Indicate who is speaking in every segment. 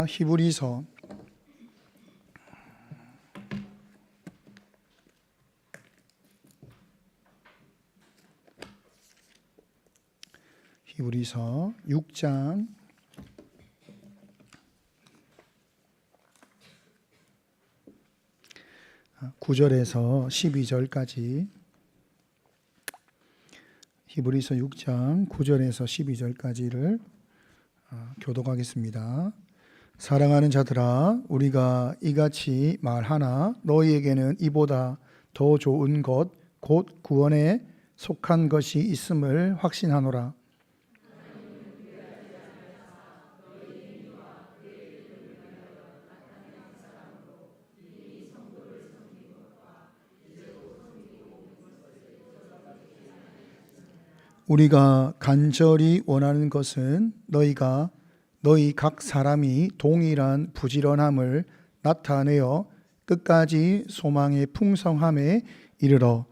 Speaker 1: 히브리서 6장 9절에서 12절까지 히브리서 6장 9절에서 12절까지를 교독하겠습니다. 사랑하는 자들아, 우리가 이같이 말하나 너희에게는 이보다 더 좋은 것 곧 구원에 속한 것이 있음을 확신하노라. 우리가 간절히 원하는 것은 너희가 너희 각 사람이 동일한 부지런함을 나타내어 끝까지 소망의 풍성함에 이르러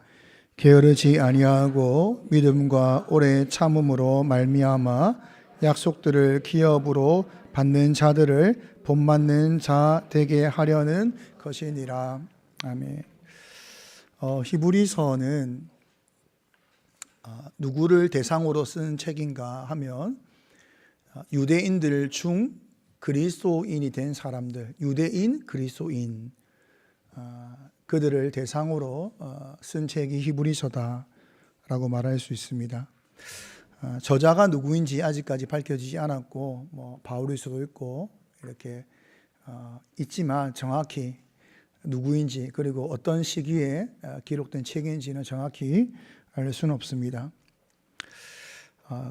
Speaker 1: 게으르지 아니하고 믿음과 오래 참음으로 말미암아 약속들을 기업으로 받는 자들을 본받는 자 되게 하려는 것이니라. 아멘. 히브리서는 누구를 대상으로 쓴 책인가 하면 유대인들 중 그리스도인이 된 사람들, 유대인, 그리스도인, 그들을 대상으로 쓴 책이 히브리서다라고 말할 수 있습니다. 저자가 누구인지 아직까지 밝혀지지 않았고, 바울일 수도 있고 이렇게 있지만 정확히 누구인지 그리고 어떤 시기에 기록된 책인지는 정확히 알 수는 없습니다.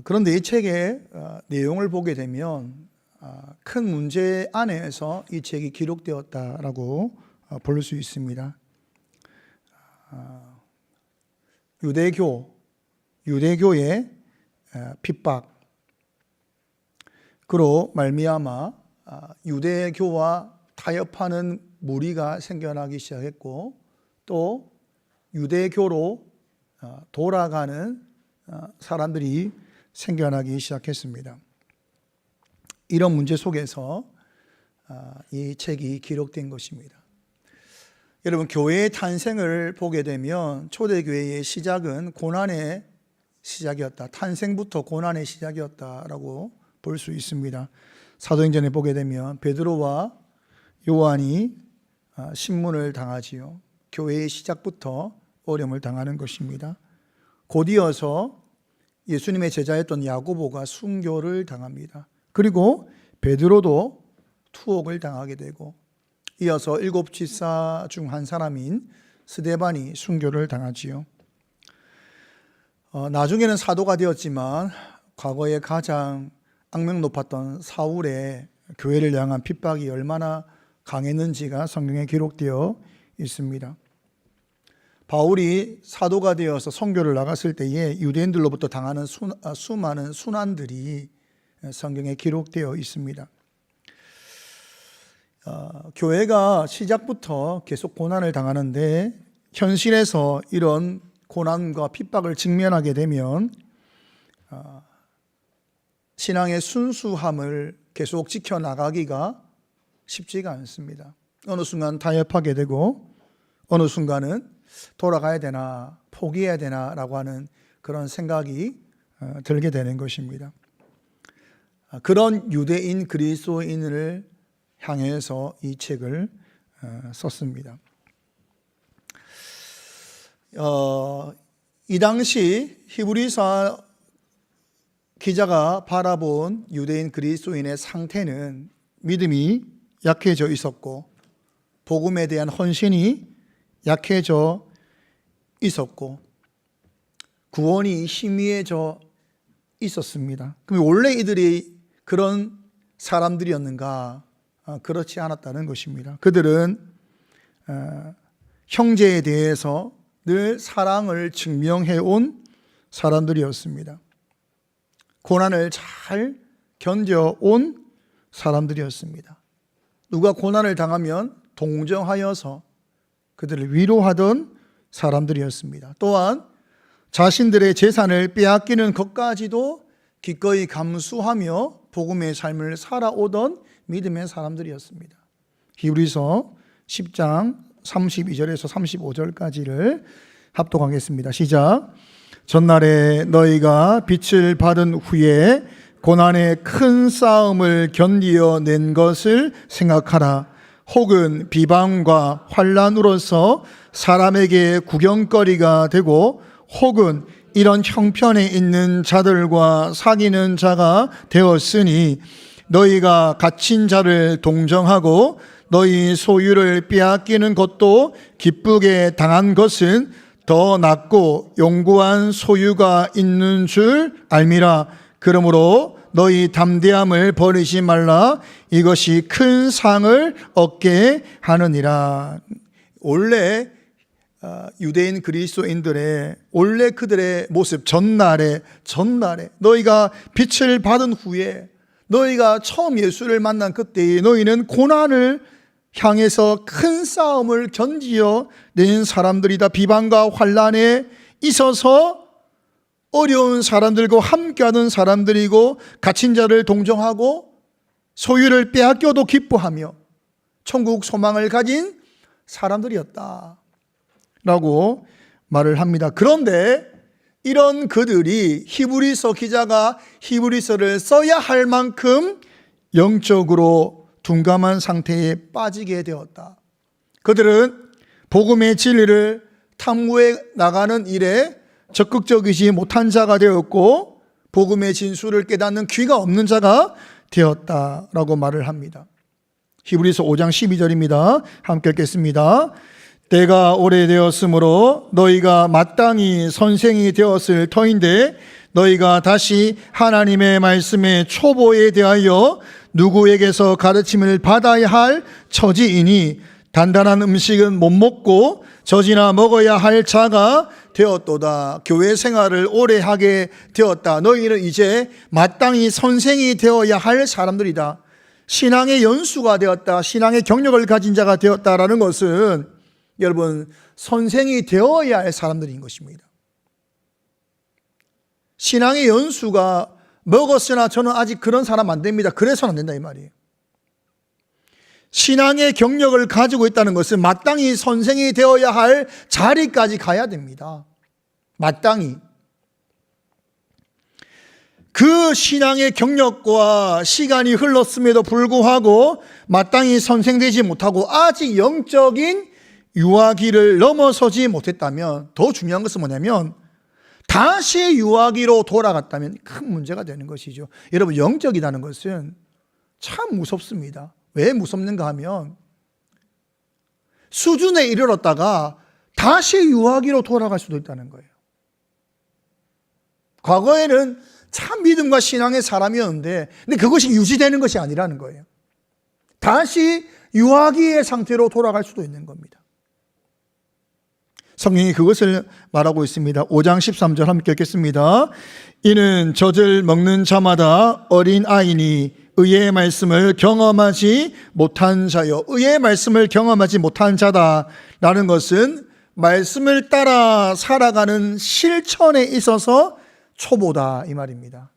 Speaker 1: 그런데 이 책의 내용을 보게 되면 큰 문제 안에서 이 책이 기록되었다라고 볼 수 있습니다. 유대교의 핍박, 그로 말미암아 유대교와 타협하는 무리가 생겨나기 시작했고, 또 유대교로 돌아가는 사람들이 생겨나기 시작했습니다. 이런 문제 속에서 이 책이 기록된 것입니다. 여러분, 교회의 탄생을 보게 되면 초대교회의 시작은 고난의 시작이었다. 탄생부터 고난의 시작이었다라고 볼 수 있습니다. 사도행전에 보게 되면 베드로와 요한이 신문을 당하지요. 교회의 시작부터 어려움을 당하는 것입니다. 곧이어서 예수님의 제자였던 야고보가 순교를 당합니다. 그리고 베드로도 투옥을 당하게 되고, 이어서 7 집사 중 한 사람인 스데반이 순교를 당하지요. 나중에는 사도가 되었지만 과거에 가장 악명 높았던 사울의 교회를 향한 핍박이 얼마나 강했는지가 성경에 기록되어 있습니다. 바울이 사도가 되어서 선교를 나갔을 때에 유대인들로부터 당하는 수많은 순환들이 성경에 기록되어 있습니다. 교회가 시작부터 계속 고난을 당하는데, 현실에서 이런 고난과 핍박을 직면하게 되면 신앙의 순수함을 계속 지켜나가기가 쉽지가 않습니다. 어느 순간 타협하게 되고, 어느 순간은 돌아가야 되나 포기해야 되나 라고 하는 그런 생각이 들게 되는 것입니다. 그런 유대인 그리스도인을 향해서 이 책을 썼습니다. 이 당시 히브리서 기자가 바라본 유대인 그리스도인의 상태는 믿음이 약해져 있었고, 복음에 대한 헌신이 약해져 있었고, 구원이 희미해져 있었습니다. 그럼 원래 이들이 그런 사람들이었는가? 그렇지 않았다는 것입니다. 그들은 형제에 대해서 늘 사랑을 증명해 온 사람들이었습니다. 고난을 잘 견뎌온 사람들이었습니다. 누가 고난을 당하면 동정하여서 그들을 위로하던 사람들이었습니다. 또한 자신들의 재산을 빼앗기는 것까지도 기꺼이 감수하며 복음의 삶을 살아오던 믿음의 사람들이었습니다. 히브리서 10장 32절에서 35절까지를 합독하겠습니다. 시작. 전날에 너희가 빛을 받은 후에 고난의 큰 싸움을 견디어낸 것을 생각하라. 혹은 비방과 환난으로서 사람에게 구경거리가 되고, 혹은 이런 형편에 있는 자들과 사귀는 자가 되었으니, 너희가 갇힌 자를 동정하고 너희 소유를 빼앗기는 것도 기쁘게 당한 것은 더 낫고 용구한 소유가 있는 줄 알미라. 그러므로 너희 담대함을 버리지 말라. 이것이 큰 상을 얻게 하느니라. 원래 유대인 그리스도인들의 원래 그들의 모습, 전날에 너희가 빛을 받은 후에, 너희가 처음 예수를 만난 그때에 너희는 고난을 향해서 큰 싸움을 견디어 낸 사람들이다. 비방과 환난에 있어서 어려운 사람들과 함께하는 사람들이고, 갇힌 자를 동정하고 소유를 빼앗겨도 기뻐하며 천국 소망을 가진 사람들이었다 라고 말을 합니다. 그런데 이런 그들이 히브리서 기자가 히브리서를 써야 할 만큼 영적으로 둔감한 상태에 빠지게 되었다. 그들은 복음의 진리를 탐구해 나가는 일에 적극적이지 못한 자가 되었고, 복음의 진수를 깨닫는 귀가 없는 자가 되었다라고 말을 합니다. 히브리서 5장 12절입니다. 함께 읽겠습니다. 때가 오래되었으므로 너희가 마땅히 선생이 되었을 터인데, 너희가 다시 하나님의 말씀의 초보에 대하여 누구에게서 가르침을 받아야 할 처지이니, 단단한 음식은 못 먹고 젖이나 먹어야 할 자가 되었도다. 교회 생활을 오래 하게 되었다. 너희는 이제 마땅히 선생이 되어야 할 사람들이다. 신앙의 연수가 되었다. 신앙의 경력을 가진 자가 되었다라는 것은 여러분, 선생이 되어야 할 사람들인 것입니다. 신앙의 연수가 먹었으나 저는 아직 그런 사람 안 됩니다. 그래서는 안 된다 이 말이에요. 신앙의 경력을 가지고 있다는 것은 마땅히 선생이 되어야 할 자리까지 가야 됩니다. 마땅히. 그 신앙의 경력과 시간이 흘렀음에도 불구하고 마땅히 선생되지 못하고 아직 영적인 유아기를 넘어서지 못했다면, 더 중요한 것은 뭐냐면 다시 유아기로 돌아갔다면 큰 문제가 되는 것이죠. 여러분, 영적이라는 것은 참 무섭습니다. 왜 무섭는가 하면 수준에 이르렀다가 다시 유아기로 돌아갈 수도 있다는 거예요. 과거에는 참 믿음과 신앙의 사람이었는데, 근데 그것이 유지되는 것이 아니라는 거예요. 다시 유아기의 상태로 돌아갈 수도 있는 겁니다. 성경이 그것을 말하고 있습니다. 5장 13절 함께 읽겠습니다. 이는 젖을 먹는 자마다 어린 아이니 의의 말씀을 경험하지 못한 자요. 의의 말씀을 경험하지 못한 자다라는 것은 말씀을 따라 살아가는 실천에 있어서 초보다 이 말입니다.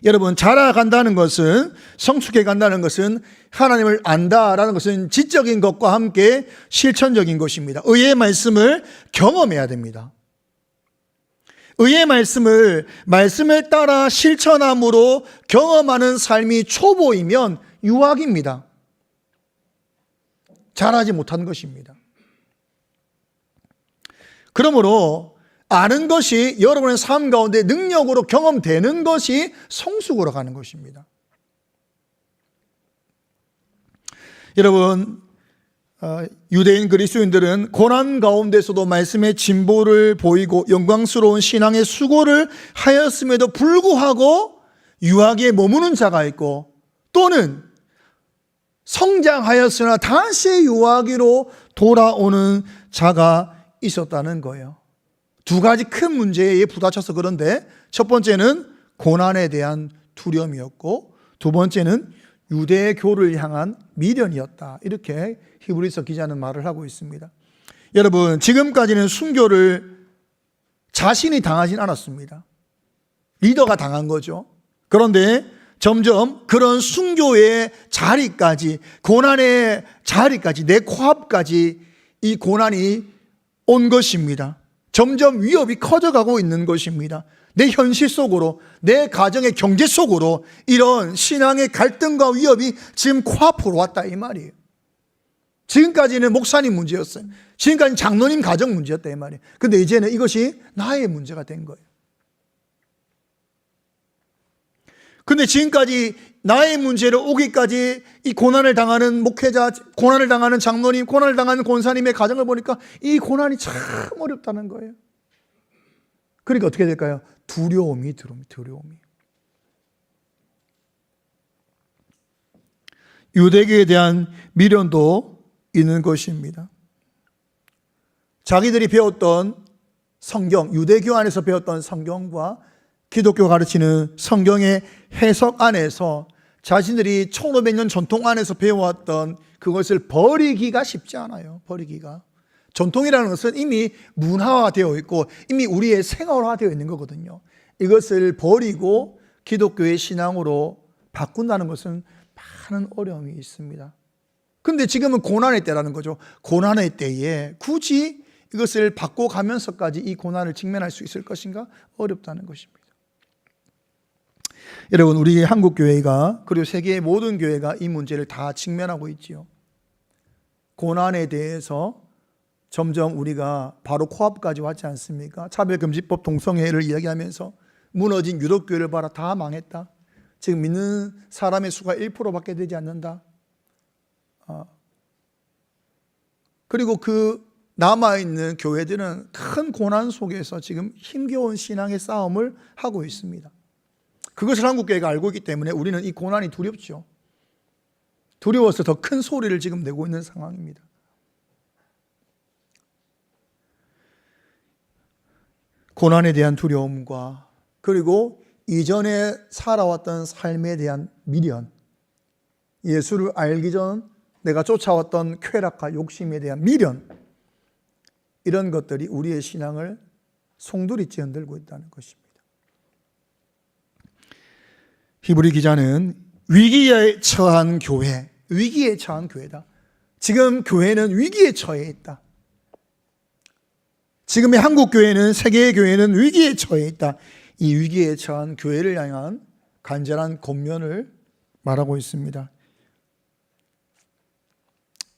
Speaker 1: 여러분, 자라간다는 것은, 성숙해 간다는 것은, 하나님을 안다라는 것은 지적인 것과 함께 실천적인 것입니다. 의의 말씀을 경험해야 됩니다. 의의 말씀을 따라 실천함으로 경험하는 삶이 초보이면 유학입니다. 자라지 못한 것입니다. 그러므로 아는 것이 여러분의 삶 가운데 능력으로 경험되는 것이 성숙으로 가는 것입니다. 여러분, 유대인 그리스도인들은 고난 가운데서도 말씀의 진보를 보이고 영광스러운 신앙의 수고를 하였음에도 불구하고 유학에 머무는 자가 있고, 또는 성장하였으나 다시 유아기로 돌아오는 자가 있었다는 거예요. 두 가지 큰 문제에 부딪혀서 그런데, 첫 번째는 고난에 대한 두려움이었고, 두 번째는 유대교를 향한 미련이었다. 이렇게 히브리서 기자는 말을 하고 있습니다. 여러분, 지금까지는 순교를 자신이 당하진 않았습니다. 리더가 당한 거죠. 그런데 점점 그런 순교의 자리까지, 고난의 자리까지, 내 코앞까지 이 고난이 온 것입니다. 점점 위협이 커져가고 있는 것입니다. 내 현실 속으로, 내 가정의 경제 속으로 이런 신앙의 갈등과 위협이 지금 코앞으로 왔다 이 말이에요. 지금까지는 목사님 문제였어요. 지금까지는 장로님 가정 문제였다 이 말이에요. 근데 이제는 이것이 나의 문제가 된 거예요. 근데 지금까지 나의 문제로 오기까지 이 고난을 당하는 목회자, 고난을 당하는 장로님, 고난을 당하는 권사님의 가정을 보니까 이 고난이 참 어렵다는 거예요. 그러니까 어떻게 될까요? 두려움이 들어옵니다. 두려움이. 유대교에 대한 미련도 있는 것입니다. 자기들이 배웠던 성경, 유대교 안에서 배웠던 성경과 기독교 가르치는 성경의 해석 안에서 자신들이 1500년 전통 안에서 배워왔던 그것을 버리기가 쉽지 않아요. 버리기가. 전통이라는 것은 이미 문화화되어 있고 이미 우리의 생활화되어 있는 거거든요. 이것을 버리고 기독교의 신앙으로 바꾼다는 것은 많은 어려움이 있습니다. 그런데 지금은 고난의 때라는 거죠. 고난의 때에 굳이 이것을 바꿔가면서까지 이 고난을 직면할 수 있을 것인가? 어렵다는 것입니다. 여러분, 우리 한국교회가 그리고 세계의 모든 교회가 이 문제를 다 직면하고 있지요. 고난에 대해서 점점 우리가 바로 코앞까지 왔지 않습니까? 차별금지법 동성애를 이야기하면서 무너진 유독교회를 봐라, 다 망했다. 지금 믿는 사람의 수가 1%밖에 되지 않는다. 그리고 그 남아있는 교회들은 큰 고난 속에서 지금 힘겨운 신앙의 싸움을 하고 있습니다. 그것을 한국교회가 알고 있기 때문에 우리는 이 고난이 두렵죠. 두려워서 더 큰 소리를 지금 내고 있는 상황입니다. 고난에 대한 두려움과 그리고 이전에 살아왔던 삶에 대한 미련, 예수를 알기 전 내가 쫓아왔던 쾌락과 욕심에 대한 미련, 이런 것들이 우리의 신앙을 송두리째 흔들고 있다는 것입니다. 히브리 기자는 위기에 처한 교회, 위기에 처한 교회다. 지금 교회는 위기에 처해 있다. 지금의 한국 교회는, 세계의 교회는 위기에 처해 있다. 이 위기에 처한 교회를 향한 간절한 권면을 말하고 있습니다.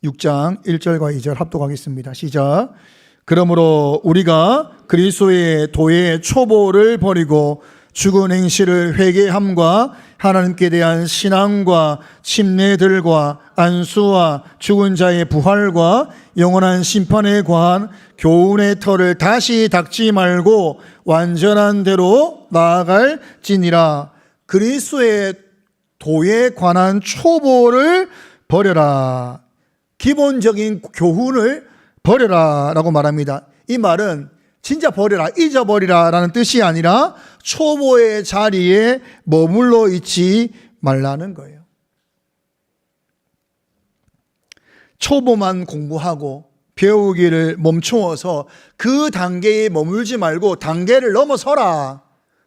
Speaker 1: 6장 1절과 2절 합독하겠습니다. 시작. 그러므로 우리가 그리스도의 도의 초보를 버리고 죽은 행실을 회개함과 하나님께 대한 신앙과 침례들과 안수와 죽은 자의 부활과 영원한 심판에 관한 교훈의 터를 다시 닦지 말고 완전한 대로 나아갈지니라. 그리스도의 도에 관한 초보를 버려라. 기본적인 교훈을 버려라 라고 말합니다. 이 말은 진짜 버려라, 잊어버리라 라는 뜻이 아니라 초보의 자리에 머물러 있지 말라는 거예요. 초보만 공부하고 배우기를 멈추어서 그 단계에 머물지 말고 단계를 넘어서라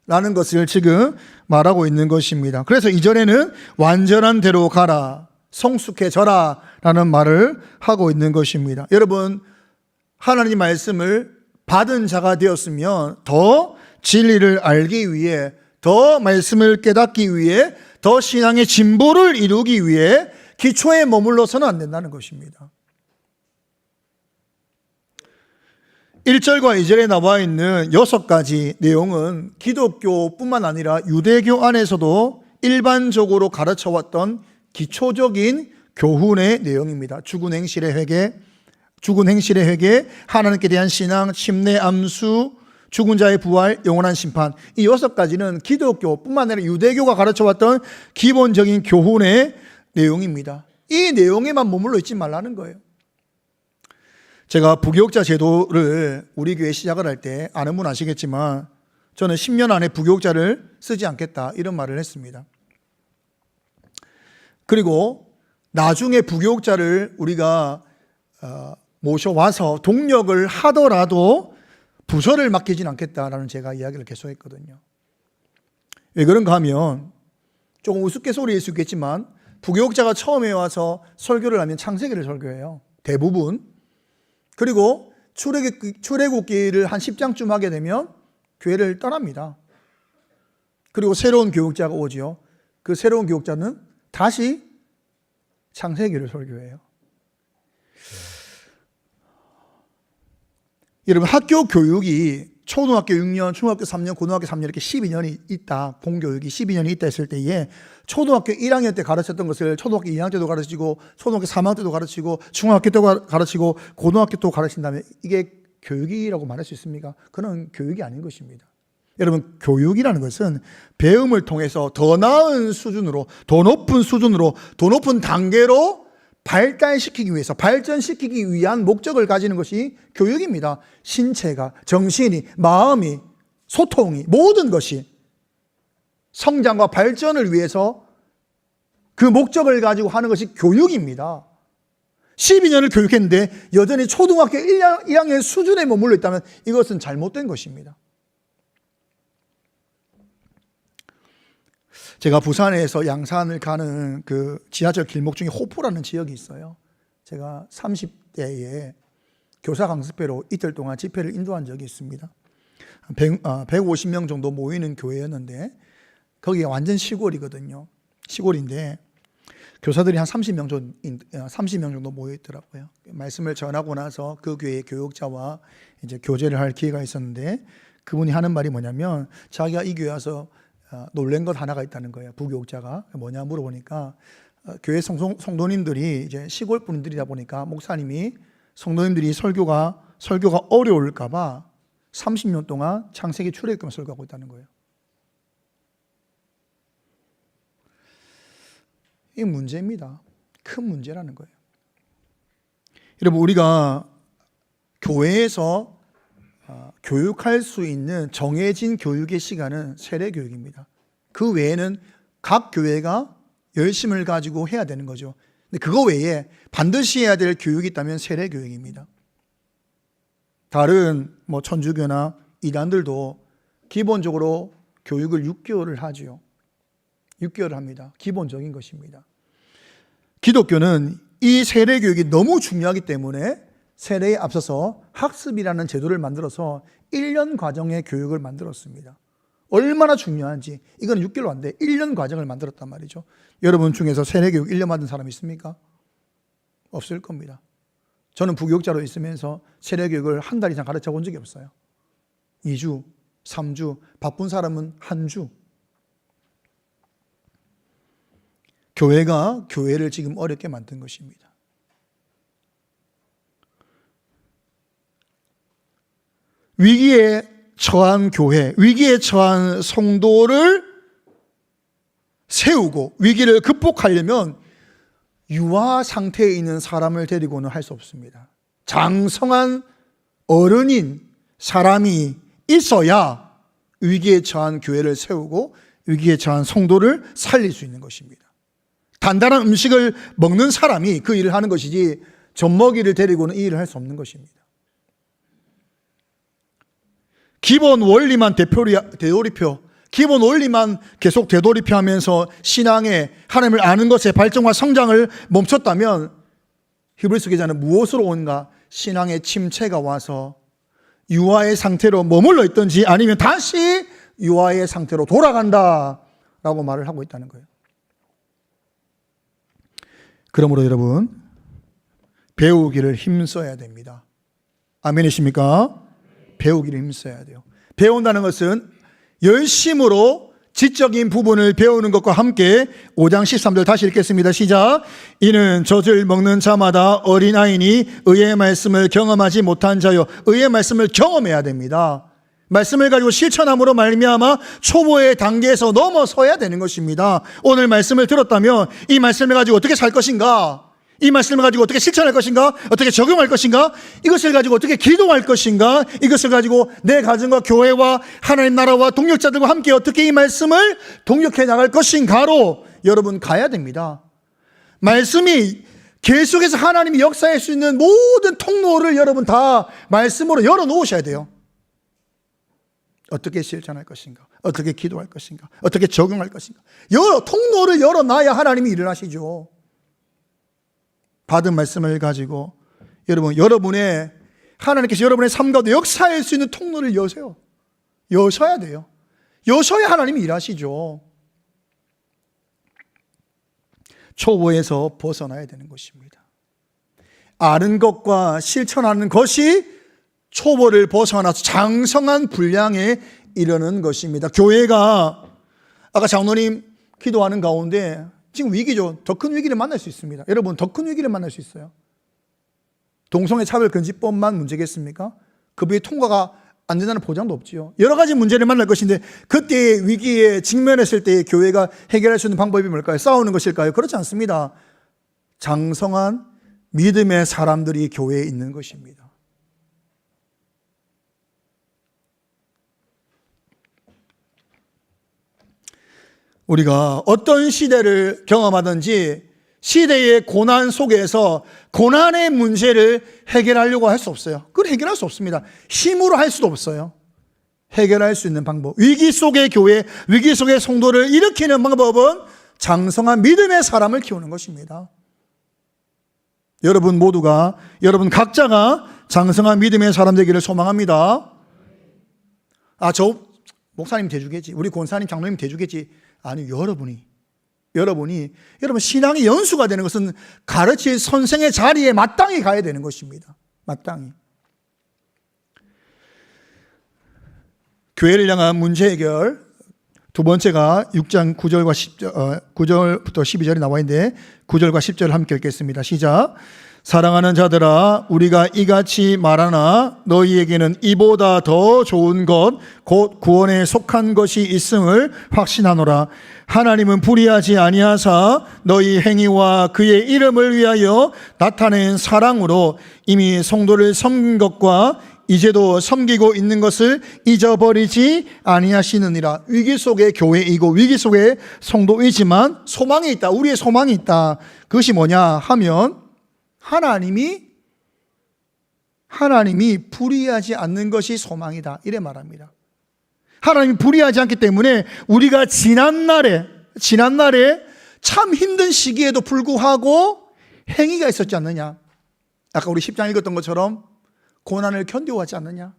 Speaker 1: 라는 것을 지금 말하고 있는 것입니다. 그래서 이전에는 완전한 대로 가라, 성숙해져라 라는 말을 하고 있는 것입니다. 여러분, 하나님 말씀을 받은 자가 되었으면 더 진리를 알기 위해, 더 말씀을 깨닫기 위해, 더 신앙의 진보를 이루기 위해 기초에 머물러서는 안 된다는 것입니다. 1절과 2절에 나와 있는 6가지 내용은 기독교뿐만 아니라 유대교 안에서도 일반적으로 가르쳐왔던 기초적인 교훈의 내용입니다. 죽은 행실의 회개, 하나님께 대한 신앙, 침례, 암수, 죽은 자의 부활, 영원한 심판. 이 6가지는 기독교뿐만 아니라 유대교가 가르쳐왔던 기본적인 교훈의 내용입니다. 이 내용에만 머물러 있지 말라는 거예요. 제가 부교육자 제도를 우리 교회 시작을 할 때 아는 분 아시겠지만 저는 10년 안에 부교육자를 쓰지 않겠다 이런 말을 했습니다. 그리고 나중에 부교육자를 우리가 모셔와서 동력을 하더라도 부서를 맡기진 않겠다라는 제가 이야기를 계속했거든요. 왜 그런가 하면 조금 우스갯소리일 수 있겠지만 부교육자가 처음에 와서 설교를 하면 창세기를 설교해요. 대부분. 그리고 출애굽기를 한 10장쯤 하게 되면 교회를 떠납니다. 그리고 새로운 교육자가 오지요. 그 새로운 교육자는 다시 창세기를 설교해요. 여러분, 학교 교육이 초등학교 6년, 중학교 3년, 고등학교 3년 이렇게 12년이 있다. 공교육이 12년이 있다 했을 때에 초등학교 1학년 때 가르쳤던 것을 초등학교 2학년 때도 가르치고 초등학교 3학년 때도 가르치고 중학교 때도 가르치고 고등학교 때도 가르친다면 이게 교육이라고 말할 수 있습니까? 그건 교육이 아닌 것입니다. 여러분, 교육이라는 것은 배움을 통해서 더 나은 수준으로, 더 높은 수준으로, 더 높은 단계로 발달시키기 위해서, 발전시키기 위한 목적을 가지는 것이 교육입니다. 신체가, 정신이, 마음이, 소통이, 모든 것이 성장과 발전을 위해서 그 목적을 가지고 하는 것이 교육입니다. 12년을 교육했는데 여전히 초등학교 1학년 수준에 머물러 있다면 이것은 잘못된 것입니다. 제가 부산에서 양산을 가는 그 지하철 길목 중에 호포라는 지역이 있어요. 제가 30대에 교사 강습회로 이틀 동안 집회를 인도한 적이 있습니다. 150명 정도 모이는 교회였는데 거기가 완전 시골이거든요. 시골인데 교사들이 한 30명 정도 모여 있더라고요. 말씀을 전하고 나서 그 교회의 교육자와 이제 교제를 할 기회가 있었는데 그분이 하는 말이 뭐냐면 자기가 이 교회 와서 놀란 것 하나가 있다는 거예요. 부교육자가 뭐냐 물어보니까 교회 성도님들이 이제 시골 분들이다 보니까 목사님이 성도님들이 설교가 어려울까봐 30년 동안 창세기 출애굽기만 설교하고 있다는 거예요. 이게 문제입니다. 큰 문제라는 거예요. 여러분, 우리가 교회에서 교육할 수 있는 정해진 교육의 시간은 세례교육입니다. 그 외에는 각 교회가 열심을 가지고 해야 되는 거죠. 근데 그거 외에 반드시 해야 될 교육이 있다면 세례교육입니다. 다른 천주교나 이단들도 기본적으로 교육을 6개월을 하죠. 6개월을 합니다. 기본적인 것입니다. 기독교는 이 세례교육이 너무 중요하기 때문에 세례에 앞서서 학습이라는 제도를 만들어서 1년 과정의 교육을 만들었습니다. 얼마나 중요한지. 이건 6개월로 안 돼. 1년 과정을 만들었단 말이죠. 여러분 중에서 세례교육 1년 받은 사람 있습니까? 없을 겁니다. 저는 부교육자로 있으면서 세례교육을 한 달 이상 가르쳐 본 적이 없어요. 2주, 3주, 바쁜 사람은 한 주. 교회가 교회를 지금 어렵게 만든 것입니다. 위기에 처한 교회, 위기에 처한 성도를 세우고 위기를 극복하려면 유아 상태에 있는 사람을 데리고는 할 수 없습니다. 장성한 어른인 사람이 있어야 위기에 처한 교회를 세우고 위기에 처한 성도를 살릴 수 있는 것입니다. 단단한 음식을 먹는 사람이 그 일을 하는 것이지 젖먹이를 데리고는 이 일을 할 수 없는 것입니다. 기본 원리만 되돌이표, 기본 원리만 계속 되돌이표하면서 신앙에 하나님을 아는 것에 발전과 성장을 멈췄다면 히브리서 기자는 무엇으로 온가? 신앙의 침체가 와서 유아의 상태로 머물러 있든지 아니면 다시 유아의 상태로 돌아간다라고 말을 하고 있다는 거예요. 그러므로 여러분, 배우기를 힘써야 됩니다. 아멘이십니까? 배우기를 힘써야 돼요. 배운다는 것은 열심으로 지적인 부분을 배우는 것과 함께 5장 13절 다시 읽겠습니다. 시작. 이는 젖을 먹는 자마다 어린아이니 의의 말씀을 경험하지 못한 자요. 의의 말씀을 경험해야 됩니다. 말씀을 가지고 실천함으로 말미암아 초보의 단계에서 넘어서야 되는 것입니다. 오늘 말씀을 들었다면 이 말씀을 가지고 어떻게 살 것인가? 이 말씀을 가지고 어떻게 실천할 것인가? 어떻게 적용할 것인가? 이것을 가지고 어떻게 기도할 것인가? 이것을 가지고 내 가정과 교회와 하나님 나라와 동역자들과 함께 어떻게 이 말씀을 동역해 나갈 것인가로 여러분 가야 됩니다. 말씀이 계속해서 하나님이 역사할 수 있는 모든 통로를 여러분 다 말씀으로 열어놓으셔야 돼요. 어떻게 실천할 것인가? 어떻게 기도할 것인가? 어떻게 적용할 것인가? 통로를 열어놔야 하나님이 일을 하시죠. 받은 말씀을 가지고 여러분의 하나님께서 여러분의 삶 가운데 역사할 수 있는 통로를 여세요. 여셔야 돼요. 여셔야 하나님이 일하시죠. 초보에서 벗어나야 되는 것입니다. 아는 것과 실천하는 것이 초보를 벗어나서 장성한 분량에 이르는 것입니다. 교회가 아까 장로님 기도하는 가운데 지금 위기죠. 더 큰 위기를 만날 수 있습니다. 여러분, 더 큰 위기를 만날 수 있어요. 동성애 차별금지법만 문제겠습니까? 그 법이 통과가 안 된다는 보장도 없지요. 여러 가지 문제를 만날 것인데 그때의 위기에 직면했을 때 교회가 해결할 수 있는 방법이 뭘까요? 싸우는 것일까요? 그렇지 않습니다. 장성한 믿음의 사람들이 교회에 있는 것입니다. 우리가 어떤 시대를 경험하든지 시대의 고난 속에서 고난의 문제를 해결하려고 할 수 없어요. 그걸 해결할 수 없습니다. 힘으로 할 수도 없어요. 해결할 수 있는 방법, 위기 속의 교회, 위기 속의 성도를 일으키는 방법은 장성한 믿음의 사람을 키우는 것입니다. 여러분 모두가, 여러분 각자가 장성한 믿음의 사람 되기를 소망합니다. 저 목사님 대주겠지, 우리 권사님 장로님 대주겠지. 아니, 여러분 신앙의 연수가 되는 것은 가르칠 선생의 자리에 마땅히 가야 되는 것입니다. 마땅히. 교회를 향한 문제 해결, 두 번째가 6장 9절부터 12절이 나와 있는데 9절과 10절을 함께 읽겠습니다. 시작. 사랑하는 자들아, 우리가 이같이 말하나 너희에게는 이보다 더 좋은 것 곧 구원에 속한 것이 있음을 확신하노라. 하나님은 불의하지 아니하사 너희 행위와 그의 이름을 위하여 나타낸 사랑으로 이미 성도를 섬긴 것과 이제도 섬기고 있는 것을 잊어버리지 아니하시느니라. 위기 속의 교회이고 위기 속의 성도이지만 소망이 있다. 우리의 소망이 있다. 그것이 뭐냐 하면 하나님이 불의하지 않는 것이 소망이다. 이래 말합니다. 하나님이 불의하지 않기 때문에 우리가 지난날에 참 힘든 시기에도 불구하고 행위가 있었지 않느냐. 아까 우리 10장 읽었던 것처럼 고난을 견뎌왔지 않느냐,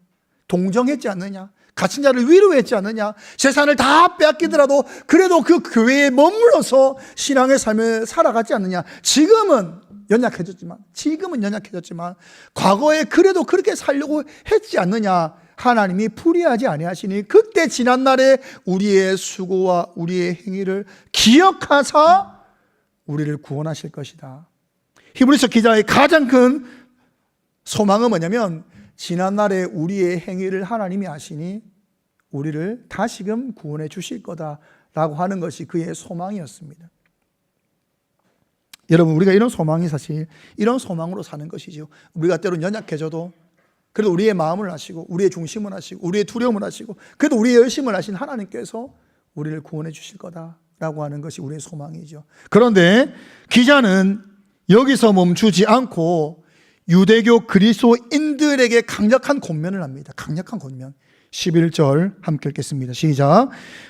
Speaker 1: 동정했지 않느냐, 갇힌 자를 위로했지 않느냐, 재산을 다 빼앗기더라도 그래도 그 교회에 머물러서 신앙의 삶을 살아갔지 않느냐. 지금은 연약해졌지만 과거에 그래도 그렇게 살려고 했지 않느냐. 하나님이 불의하지 아니하시니 그때 지난날에 우리의 수고와 우리의 행위를 기억하사 우리를 구원하실 것이다. 히브리서 기자의 가장 큰 소망은 뭐냐면 지난날에 우리의 행위를 하나님이 아시니 우리를 다시금 구원해 주실 거다라고 하는 것이 그의 소망이었습니다. 여러분, 우리가 이런 소망이 사실 이런 소망으로 사는 것이죠. 우리가 때로는 연약해져도 그래도 우리의 마음을 아시고 우리의 중심을 아시고 우리의 두려움을 아시고 그래도 우리의 열심을 아신 하나님께서 우리를 구원해 주실 거다라고 하는 것이 우리의 소망이죠. 그런데 기자는 여기서 멈추지 않고 유대교 그리스도인들에게 강력한 권면을 합니다. 강력한 권면. 11절 함께 읽겠습니다. 시작.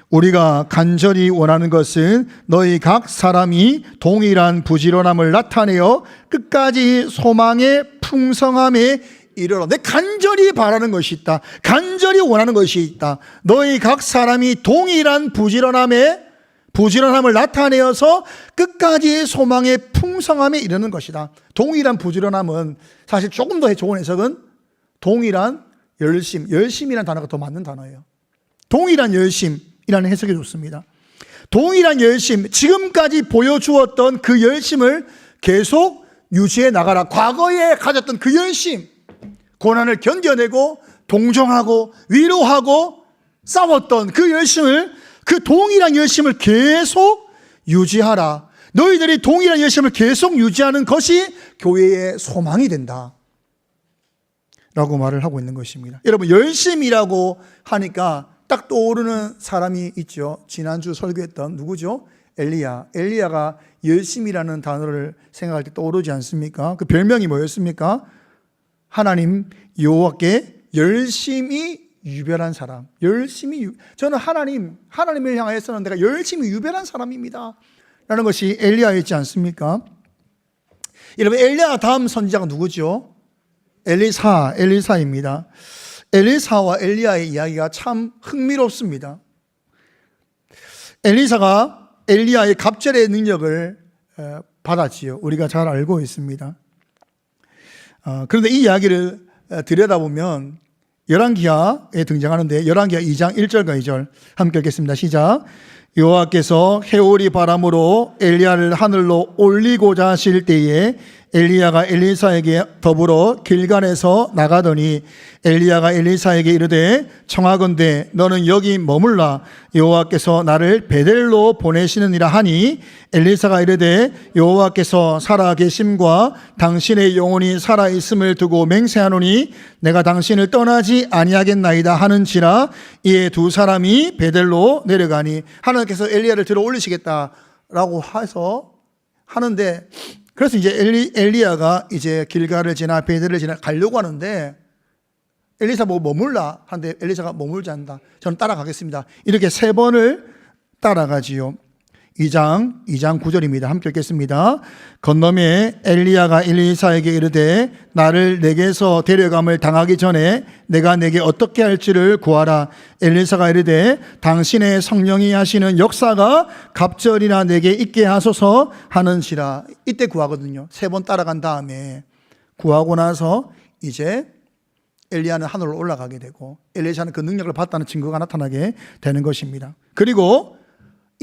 Speaker 1: 우리가 간절히 원하는 것은 너희 각 사람이 동일한 부지런함을 나타내어 끝까지 소망의 풍성함에 이르러. 내 간절히 바라는 것이 있다. 간절히 원하는 것이 있다. 너희 각 사람이 동일한 부지런함을 나타내어서 끝까지 소망의 풍성함에 이르는 것이다. 동일한 부지런함은 사실 조금 더 좋은 해석은 동일한 열심이라는 단어가 더 맞는 단어예요. 동일한 열심이라는 해석이 좋습니다. 동일한 열심, 지금까지 보여주었던 그 열심을 계속 유지해 나가라. 과거에 가졌던 그 열심, 고난을 견뎌내고 동정하고 위로하고 싸웠던 그 열심을, 그 동일한 열심을 계속 유지하라. 너희들이 동일한 열심을 계속 유지하는 것이 교회의 소망이 된다 라고 말을 하고 있는 것입니다. 여러분, 열심이라고 하니까 딱 떠오르는 사람이 있죠. 지난주 설교했던 누구죠? 엘리야가 열심이라는 단어를 생각할 때 떠오르지 않습니까? 그 별명이 뭐였습니까? 하나님 여호와께 열심히 유별한 사람, 저는 하나님을 향해서는 내가 열심히 유별한 사람입니다 라는 것이 엘리야였지 않습니까? 여러분, 엘리야 다음 선지자가 누구죠? 엘리사입니다. 엘리사와 엘리야의 이야기가 참 흥미롭습니다. 엘리사가 엘리야의 갑절의 능력을 받았지요. 우리가 잘 알고 있습니다. 그런데 이 이야기를 들여다보면 열왕기하에 등장하는데, 열왕기하 2장 1절과 2절 함께 읽겠습니다. 시작. 여호와께서 해오리 바람으로 엘리야를 하늘로 올리고자 하실 때에 엘리야가 엘리사에게 더불어 길갈에서 나가더니 엘리야가 엘리사에게 이르되 청하건대 너는 여기 머물라, 여호와께서 나를 베델로 보내시느니라 하니 엘리사가 이르되 여호와께서 살아계심과 당신의 영혼이 살아있음을 두고 맹세하노니 내가 당신을 떠나지 아니하겠나이다 하는지라. 이에 두 사람이 베델로 내려가니, 하나님께서 엘리야를 들어 올리시겠다라고 해서 하는데, 그래서 이제 엘리야가 이제 길갈을 지나 베델을 지나 가려고 하는데 엘리사 보고 머물라 하는데 엘리사가 머물지 않는다. 저는 따라가겠습니다. 이렇게 3번을 따라가지요. 2장 9절입니다. 함께 읽겠습니다. 건너매 엘리야가 엘리사에게 이르되 나를 내게서 데려감을 당하기 전에 내가 내게 어떻게 할지를 구하라. 엘리사가 이르되 당신의 성령이 하시는 역사가 갑절이나 내게 있게 하소서 하는지라. 이때 구하거든요. 3번 따라간 다음에 구하고 나서 이제 엘리야는 하늘로 올라가게 되고 엘리사는 그 능력을 받다는 증거가 나타나게 되는 것입니다. 그리고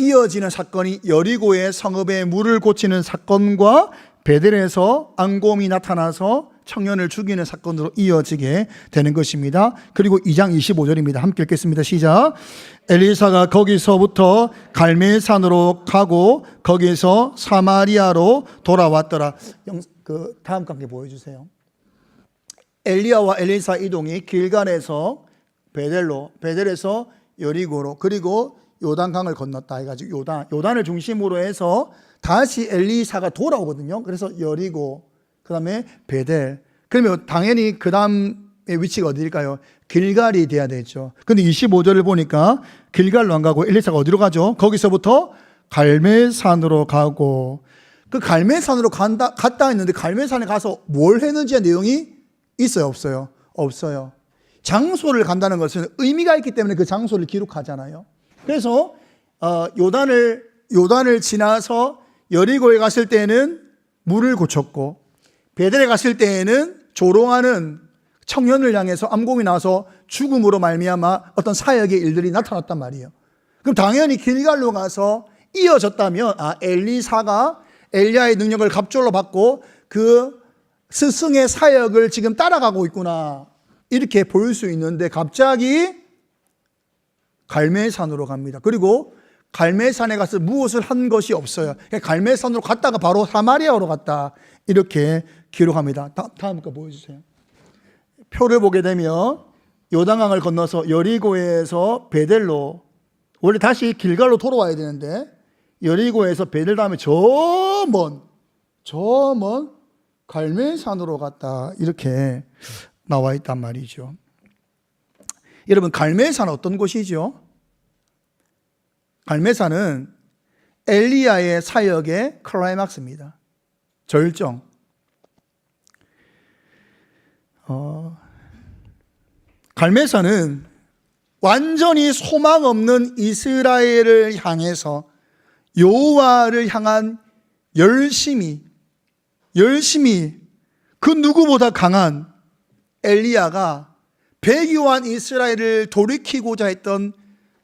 Speaker 1: 이어지는 사건이 여리고의 성읍에 물을 고치는 사건과 베델에서 앙곰이 나타나서 청년을 죽이는 사건으로 이어지게 되는 것입니다. 그리고 2장 25절입니다. 함께 읽겠습니다. 시작. 엘리사가 거기서부터 갈멜산으로 가고 거기에서 사마리아로 돌아왔더라. 다음 관계 보여주세요. 엘리야와 엘리사 이동이 길갈에서 베델로, 베델에서 여리고로, 그리고 요단강을 건넜다 해가지고 요단을 중심으로 해서 다시 엘리사가 돌아오거든요. 그래서 여리고, 그 다음에 베델. 그러면 당연히 그 다음의 위치가 어디일까요? 길갈이 돼야 되죠. 근데 25절을 보니까 길갈로 안 가고 엘리사가 어디로 가죠? 거기서부터 갈멜산으로 가고, 그 갈멜산으로 갔다 했는데 갈멜산에 가서 뭘 했는지 내용이 있어요, 없어요? 없어요. 장소를 간다는 것은 의미가 있기 때문에 그 장소를 기록하잖아요. 그래서 요단을 지나서 여리고에 갔을 때에는 물을 고쳤고, 베델에 갔을 때에는 조롱하는 청년을 향해서 암곰이 나서 죽음으로 말미암아 어떤 사역의 일들이 나타났단 말이에요. 그럼 당연히 길갈로 가서 이어졌다면 엘리사가 엘리야의 능력을 갑절로 받고 그 스승의 사역을 지금 따라가고 있구나, 이렇게 볼 수 있는데 갑자기 갈멜산으로 갑니다. 그리고 갈멜산에 가서 무엇을 한 것이 없어요. 갈멜산으로 갔다가 바로 사마리아로 갔다, 이렇게 기록합니다. 다음 거 보여주세요. 표를 보게 되면 요단강을 건너서 여리고에서 베델로, 원래 다시 길갈로 돌아와야 되는데 여리고에서 베델 다음에 저 먼 갈멜산으로 갔다, 이렇게 나와 있단 말이죠. 여러분, 갈멜산은 어떤 곳이죠? 갈멜산은 엘리야의 사역의 클라이막스입니다. 절정. 갈멜산은 완전히 소망 없는 이스라엘을 향해서 여호와를 향한 열심히 그 누구보다 강한 엘리야가 배교한 이스라엘을 돌이키고자 했던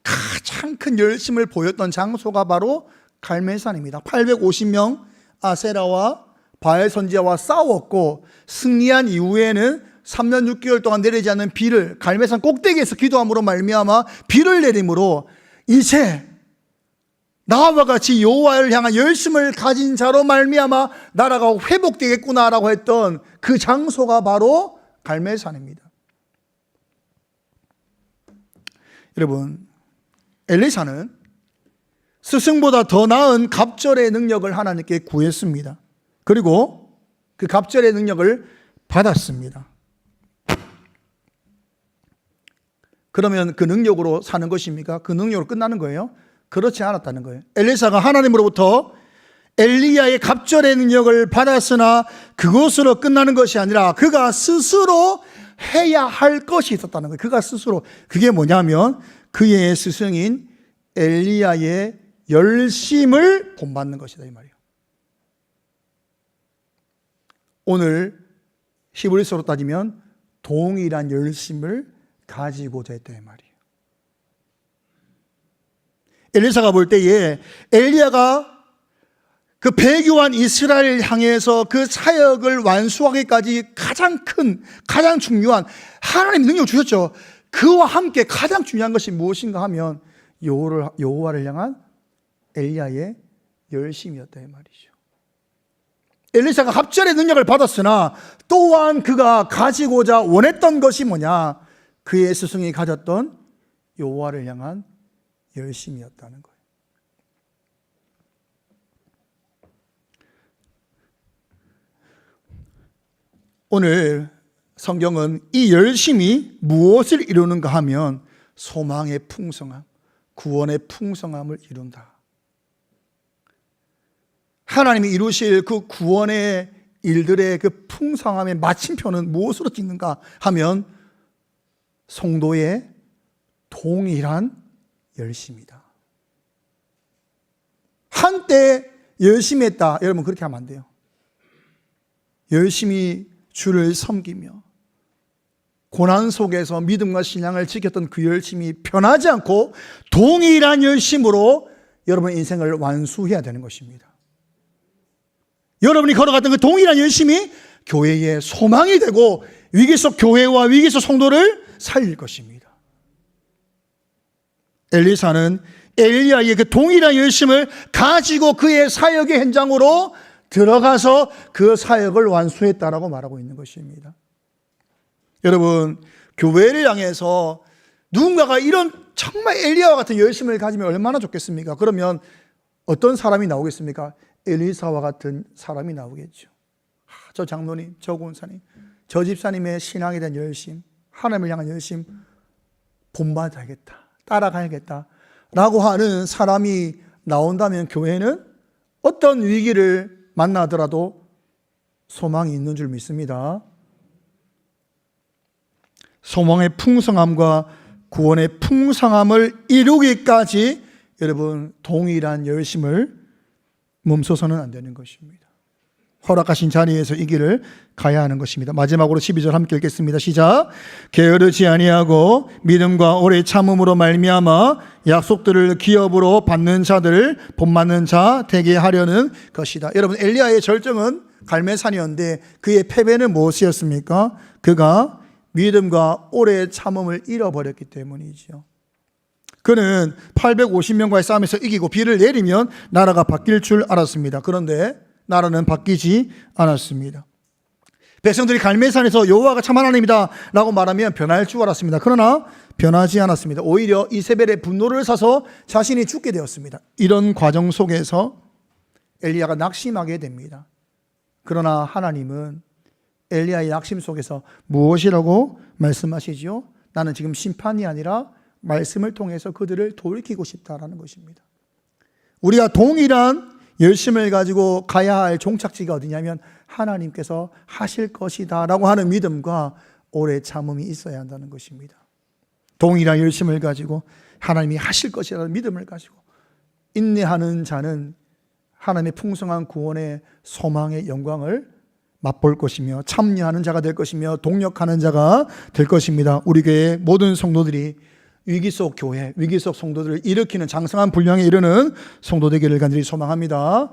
Speaker 1: 가장 큰 열심을 보였던 장소가 바로 갈멜산입니다. 850명 아세라와 바알 선지자와 싸웠고 승리한 이후에는 3년 6개월 동안 내리지 않는 비를, 갈멜산 꼭대기에서 기도함으로 말미암아 비를 내림으로 이제 나와 같이 여호와를 향한 열심을 가진 자로 말미암아 나라가 회복되겠구나라고 했던 그 장소가 바로 갈멜산입니다. 여러분, 엘리사는 스승보다 더 나은 갑절의 능력을 하나님께 구했습니다. 그리고 그 갑절의 능력을 받았습니다. 그러면 그 능력으로 사는 것입니까? 그 능력으로 끝나는 거예요? 그렇지 않았다는 거예요. 엘리사가 하나님으로부터 엘리야의 갑절의 능력을 받았으나 그것으로 끝나는 것이 아니라 그가 스스로 해야 할 것이 있었다는 거예요. 그가 스스로. 그게 뭐냐면 그의 스승인 엘리야의 열심을 본받는 것이다 이 말이에요. 오늘 히브리서로 따지면 동일한 열심을 가지고자 했다 이 말이에요. 엘리사가 볼 때에 엘리야가 그 배교한 이스라엘을 향해서 그 사역을 완수하기까지 가장 큰, 가장 중요한 하나님 능력을 주셨죠. 그와 함께 가장 중요한 것이 무엇인가 하면 여호와를 향한 엘리야의 열심이었다 이 말이죠. 엘리사가 갑절의 능력을 받았으나 또한 그가 가지고자 원했던 것이 뭐냐? 그의 스승이 가졌던 여호와를 향한 열심이었다는 거예요. 오늘 성경은 이 열심이 무엇을 이루는가 하면 소망의 풍성함, 구원의 풍성함을 이룬다. 하나님이 이루실 그 구원의 일들의 그 풍성함의 마침표는 무엇으로 찍는가 하면 성도의 동일한 열심이다. 한때 열심히 했다. 여러분 그렇게 하면 안 돼요. 열심히 주를 섬기며 고난 속에서 믿음과 신앙을 지켰던 그 열심이 변하지 않고 동일한 열심으로 여러분의 인생을 완수해야 되는 것입니다. 여러분이 걸어갔던 그 동일한 열심이 교회의 소망이 되고 위기 속 교회와 위기 속 성도를 살릴 것입니다. 엘리사는 엘리야의 그 동일한 열심을 가지고 그의 사역의 현장으로 들어가서 그 사역을 완수했다라고 말하고 있는 것입니다. 여러분, 교회를 향해서 누군가가 이런 정말 엘리야와 같은 열심을 가지면 얼마나 좋겠습니까? 그러면 어떤 사람이 나오겠습니까? 엘리사와 같은 사람이 나오겠죠. 저 장로님, 저 권사님, 저 집사님의 신앙에 대한 열심, 하나님을 향한 열심 본받아야겠다, 따라가야겠다 라고 하는 사람이 나온다면 교회는 어떤 위기를 만나더라도 소망이 있는 줄 믿습니다. 소망의 풍성함과 구원의 풍성함을 이루기까지 여러분 동일한 열심을 멈춰서는 안 되는 것입니다. 허락하신 자리에서 이 길을 가야 하는 것입니다. 마지막으로 12절 함께 읽겠습니다. 시작. 게으르지 아니하고 믿음과 오래 참음으로 말미암아 약속들을 기업으로 받는 자들을 본받는 자 되게 하려는 것이다. 여러분, 엘리야의 절정은 갈매산이었는데 그의 패배는 무엇이었습니까? 그가 믿음과 오래 참음을 잃어버렸기 때문이죠. 그는 850명과의 싸움에서 이기고 비를 내리면 나라가 바뀔 줄 알았습니다. 그런데 나라는 바뀌지 않았습니다. 백성들이 갈매산에서 여호와가 참 하나님이다 라고 말하면 변할 줄 알았습니다. 그러나 변하지 않았습니다. 오히려 이세벨의 분노를 사서 자신이 죽게 되었습니다. 이런 과정 속에서 엘리야가 낙심하게 됩니다. 그러나 하나님은 엘리야의 낙심 속에서 무엇이라고 말씀하시죠? 나는 지금 심판이 아니라 말씀을 통해서 그들을 돌이키고 싶다라는 것입니다. 우리가 동일한 열심을 가지고 가야 할 종착지가 어디냐면 하나님께서 하실 것이다 라고 하는 믿음과 오래 참음이 있어야 한다는 것입니다. 동일한 열심을 가지고 하나님이 하실 것이라는 믿음을 가지고 인내하는 자는 하나님의 풍성한 구원의 소망의 영광을 맛볼 것이며 참여하는 자가 될 것이며 동력하는 자가 될 것입니다. 우리 교회 모든 성도들이 위기 속 교회, 위기 속 성도들을 일으키는 장성한 분량에 이르는 성도 되기를 간절히 소망합니다.